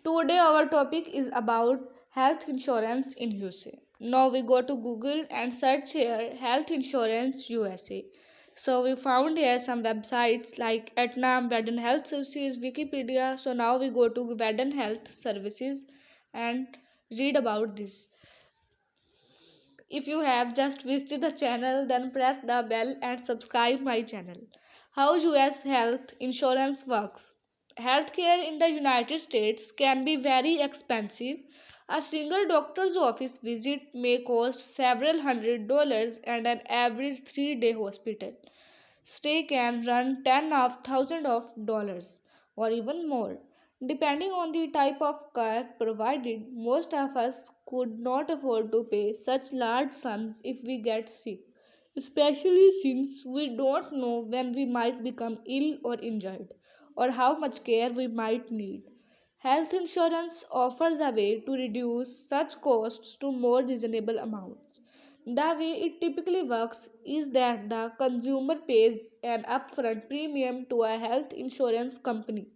Today our topic is about health insurance in USA. Now we go to Google and search here health insurance USA. So we found here some websites like Aetna, Vedan Health Services, Wikipedia. So now we go to Vedan Health Services and read about this. If you have just visited the channel, then press the bell and subscribe my channel. How US health insurance works. Healthcare in the United States can be very expensive. A single doctor's office visit may cost several $100 and an average 3-day hospital stay can run ten of thousands of dollars or even more. Depending on the type of care provided, most of us could not afford to pay such large sums if we get sick, especially since we don't know when we might become ill or injured, or how much care we might need. Health insurance offers a way to reduce such costs to more reasonable amounts. The way it typically works is that the consumer pays an upfront premium to a health insurance company,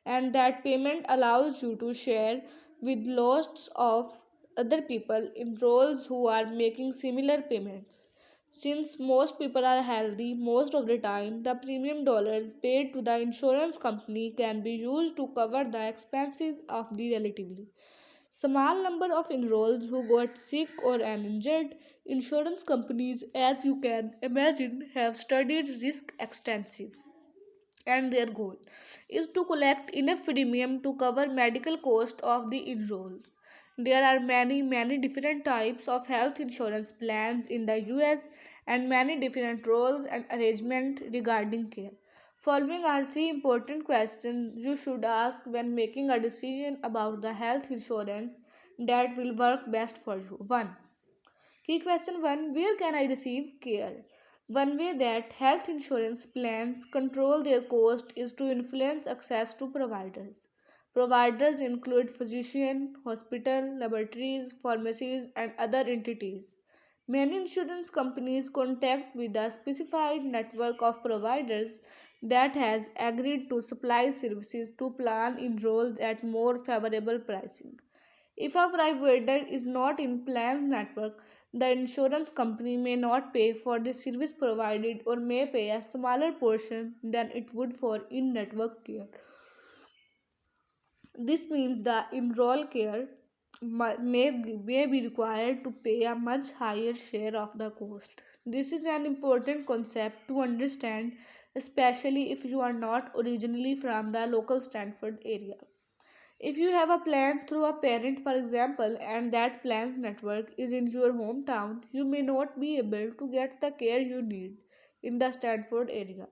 and that payment allows you to share with lots of other people in roles who are making similar payments. Since most people are healthy most of the time, the premium dollars paid to the insurance company can be used to cover the expenses of the relatively small number of enrolls who got sick or an injured. Insurance companies, as you can imagine, have studied risk extensive, and their goal is to collect enough premium to cover medical cost of the enrolls. There are many different types of health insurance plans in the US and many different roles and arrangement regarding care. Following are three important questions you should ask when making a decision about the health insurance that will work best for you. 1. Key question 1. Where can I receive care? One way that health insurance plans control their cost is to influence access to providers. Providers include physician, hospital, laboratories, pharmacies, and other entities. Many insurance companies contact with a specified network of providers that has agreed to supply services to plan enrolls at more favorable pricing. If a provider is not in plan's network, the insurance company may not pay for the service provided or may pay a smaller portion than it would for in network care. This means the enrolled care may be required to pay a much higher share of the cost. This is an important concept to understand, especially if you are not originally from the local Stanford area. If you have a plan through a parent, for example, and that plan's network is in your hometown, you may not be able to get the care you need in the Stanford area,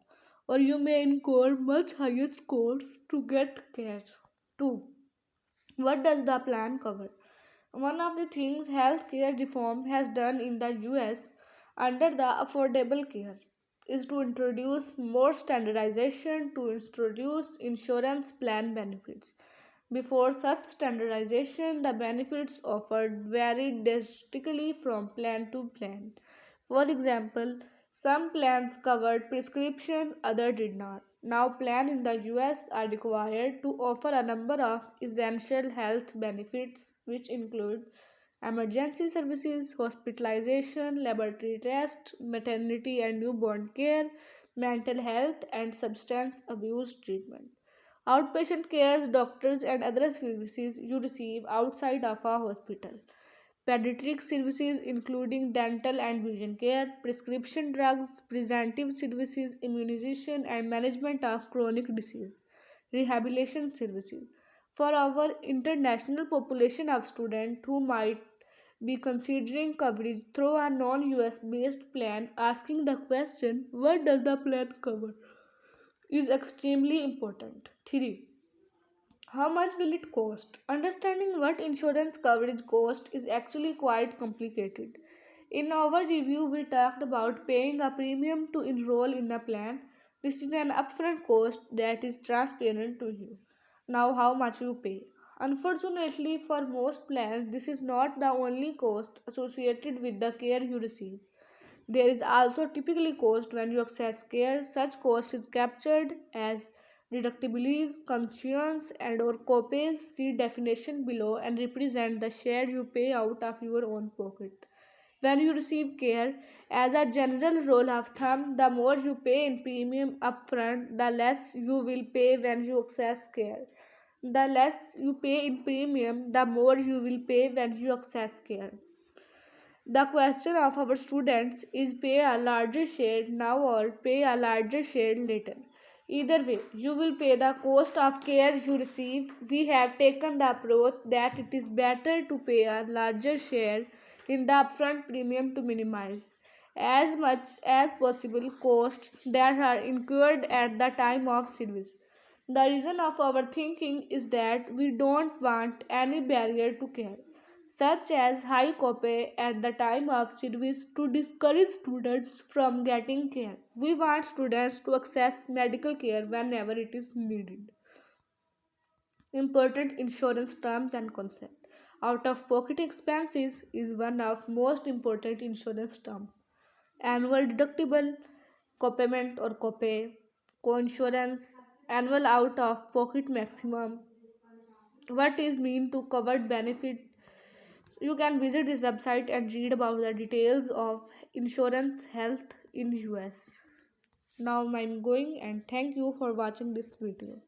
or you may incur much higher costs to get care. 2. What does the plan cover? One of the things healthcare reform has done in the US under the Affordable Care is to introduce more standardization to introduce insurance plan benefits. Before such standardization, the benefits offered varied drastically from plan to plan. For example, some plans covered prescription, others did not. Now, plans in the US are required to offer a number of essential health benefits, which include emergency services, hospitalization, laboratory tests, maternity and newborn care, mental health, and substance abuse treatment. Outpatient cares, doctors, and other services you receive outside of a hospital. Pediatric services including dental and vision care, prescription drugs, preventive services, immunization, and management of chronic disease. Rehabilitation services. For our international population of students who might be considering coverage through a non US based plan, asking the question, what does the plan cover? Is extremely important. 3. How much will it cost? Understanding what insurance coverage cost is actually quite complicated. In our review, we talked about paying a premium to enroll in a plan. This is an upfront cost that is transparent to you. Now, how much you pay? Unfortunately, for most plans, this is not the only cost associated with the care you receive. There is also typically cost when you access care. Such cost is captured as Deductibles, concerns, and or copays, see definition below and represent the share you pay out of your own pocket. When you receive care, as a general rule of thumb, the more you pay in premium upfront, the less you will pay when you access care. The less you pay in premium, the more you will pay when you access care. The question of our students is pay a larger share now or pay a larger share later. Either way, you will pay the cost of care you receive. We have taken the approach that it is better to pay a larger share in the upfront premium to minimize as much as possible costs that are incurred at the time of service. The reason of our thinking is that we don't want any barrier to care, such as high copay at the time of service, to discourage students from getting care. We want students to access medical care whenever it is needed. Important insurance terms and concept. Out of pocket expenses is one of most important insurance term. Annual deductible, copayment or copay, coinsurance, annual out of pocket maximum. What is mean to covered benefit? You can visit this website and read about the details of insurance health in US. Now I'm going and thank you for watching this video.